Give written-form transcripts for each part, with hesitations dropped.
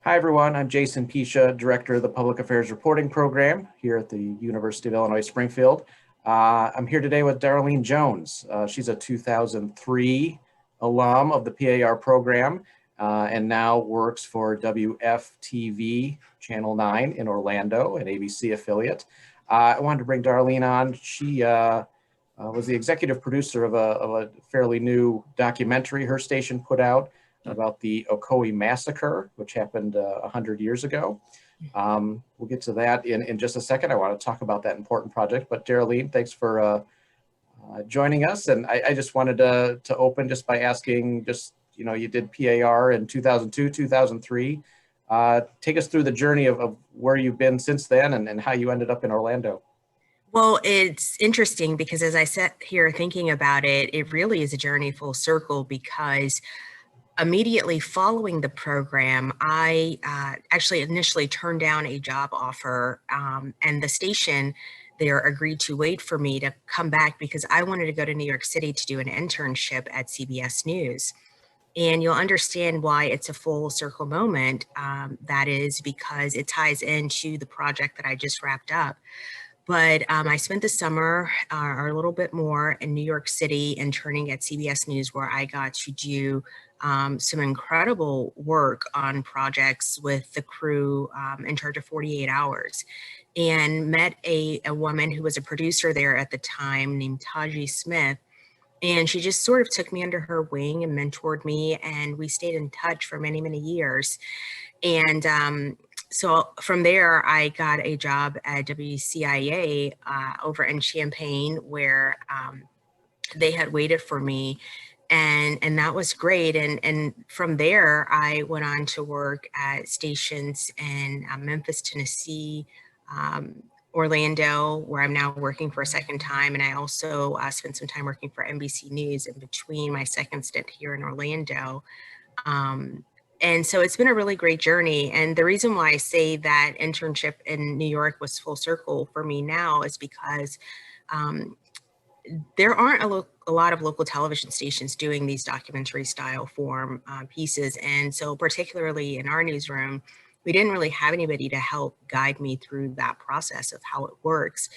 Hi, everyone. I'm Jason Pisha, Director of the Public Affairs Reporting Program here at the University of Illinois Springfield. I'm here today with Daralene Jones. She's a 2003 alum of the PAR program and now works for WFTV Channel 9 in Orlando, an ABC affiliate. I wanted to bring Daralene on. She was the executive producer of a fairly new documentary her station put out about the Ocoee Massacre, which happened 100 years ago. We'll get to that in just a second. I want to talk about that important project. But Daralene, thanks for joining us. And I just wanted to open just by asking, you did PAR in 2002, 2003. Take us through the journey of where you've been since then and how you ended up in Orlando. Well, it's interesting because as I sat here thinking about it, it really is a journey full circle because immediately following the program, I actually initially turned down a job offer and the station there agreed to wait for me to come back because I wanted to go to New York City to do an internship at CBS News. And you'll understand why it's a full circle moment. That is because it ties into the project that I just wrapped up. But I spent the summer or a little bit more in New York City interning at CBS News, where I got to do some incredible work on projects with the crew in charge of 48 Hours, and met a woman who was a producer there at the time named Taji Smith. And she just sort of took me under her wing and mentored me, and we stayed in touch for many, many years. And so from there, I got a job at WCIA over in Champaign, where they had waited for me, and that was great. And from there, I went on to work at stations in Memphis, Tennessee, Orlando, where I'm now working for a second time. And I also spent some time working for NBC News in between my second stint here in Orlando. And so it's been a really great journey. And the reason why I say that internship in New York was full circle for me now is because there aren't a lot of local television stations doing these documentary style form pieces. And so particularly in our newsroom, we didn't really have anybody to help guide me through that process of how it works.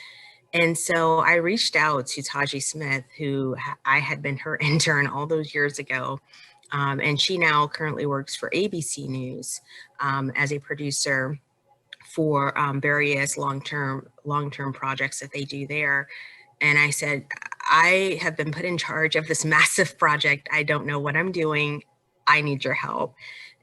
And so I reached out to Taji Smith, who I had been her intern all those years ago. And she now currently works for ABC News as a producer for various long-term projects that they do there. And I said, I have been put in charge of this massive project. I don't know what I'm doing. I need your help.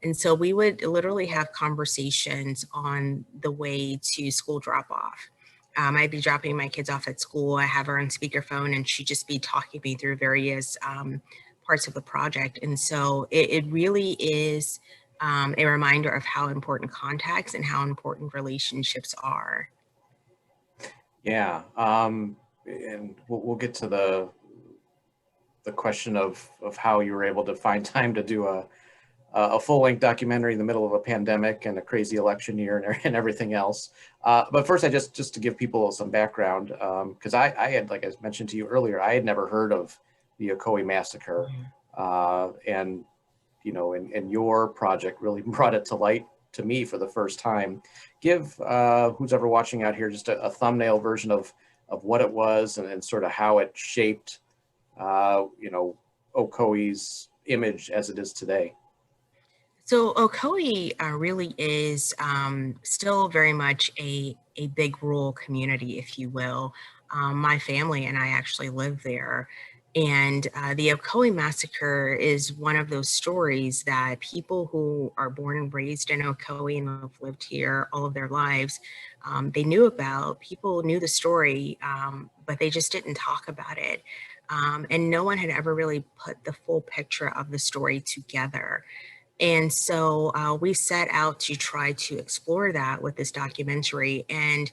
And so we would literally have conversations on the way to school drop off. I'd be dropping my kids off at school. I have her on speakerphone and she'd just be talking me through various parts of the project. And so it really is a reminder of how important contacts and how important relationships are. Yeah, and we'll get to the question of how you were able to find time to do a full-length documentary in the middle of a pandemic and a crazy election year and everything else. But first, I just to give people some background, because I had, like I mentioned to you earlier, I had never heard of the Ocoee Massacre, and and your project really brought it to light to me for the first time. Give who's ever watching out here just a thumbnail version of what it was and sort of how it shaped Ocoee's image as it is today. So Ocoee really is still very much a big rural community, if you will. My family and I actually live there. And the Ocoee Massacre is one of those stories that people who are born and raised in Ocoee and have lived here all of their lives, they knew about. People knew the story, but they just didn't talk about it. And no one had ever really put the full picture of the story together. And so we set out to try to explore that with this documentary. And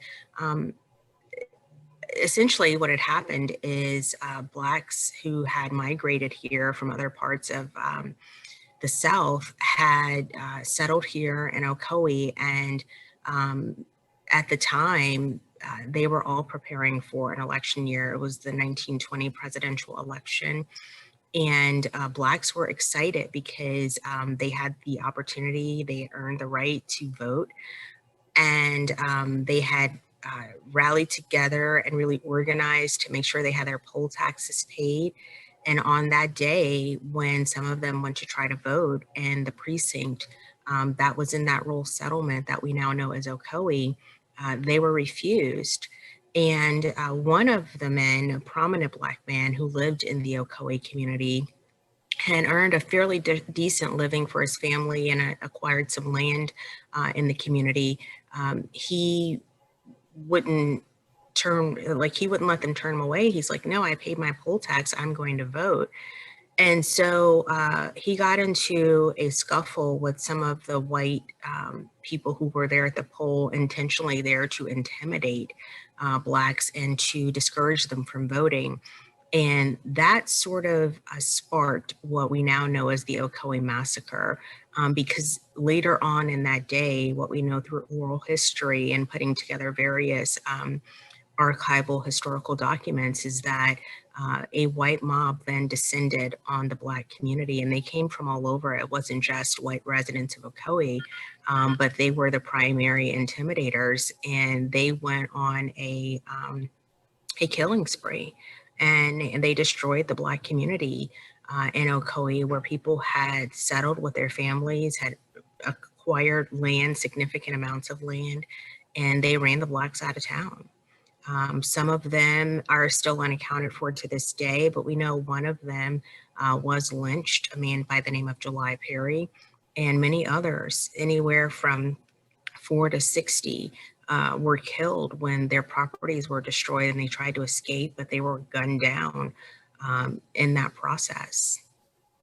essentially what had happened is Blacks who had migrated here from other parts of the South had settled here in Ocoee. And at the time, they were all preparing for an election year. It was the 1920 presidential election. And Blacks were excited because they had the opportunity, they earned the right to vote, and they had rallied together and really organized to make sure they had their poll taxes paid. And on that day, when some of them went to try to vote in the precinct that was in that rural settlement that we now know as Ocoee, they were refused. And one of the men, a prominent Black man who lived in the Ocoee community, and earned a fairly decent living for his family and acquired some land in the community. He wouldn't he wouldn't let them turn him away. He's like, no, I paid my poll tax. I'm going to vote. And so he got into a scuffle with some of the white people who were there at the poll, intentionally there to intimidate Blacks and to discourage them from voting. And that sort of sparked what we now know as the Ocoee Massacre, because later on in that day, what we know through oral history and putting together various archival historical documents is that a white mob then descended on the Black community, and they came from all over. It wasn't just white residents of Ocoee, but they were the primary intimidators, and they went on a killing spree, and they destroyed the Black community in Ocoee, where people had settled with their families, had acquired land, significant amounts of land, and they ran the Blacks out of town. Some of them are still unaccounted for to this day, but we know one of them was lynched, a man by the name of July Perry, and many others, anywhere from 4 to 60, were killed when their properties were destroyed and they tried to escape, but they were gunned down in that process.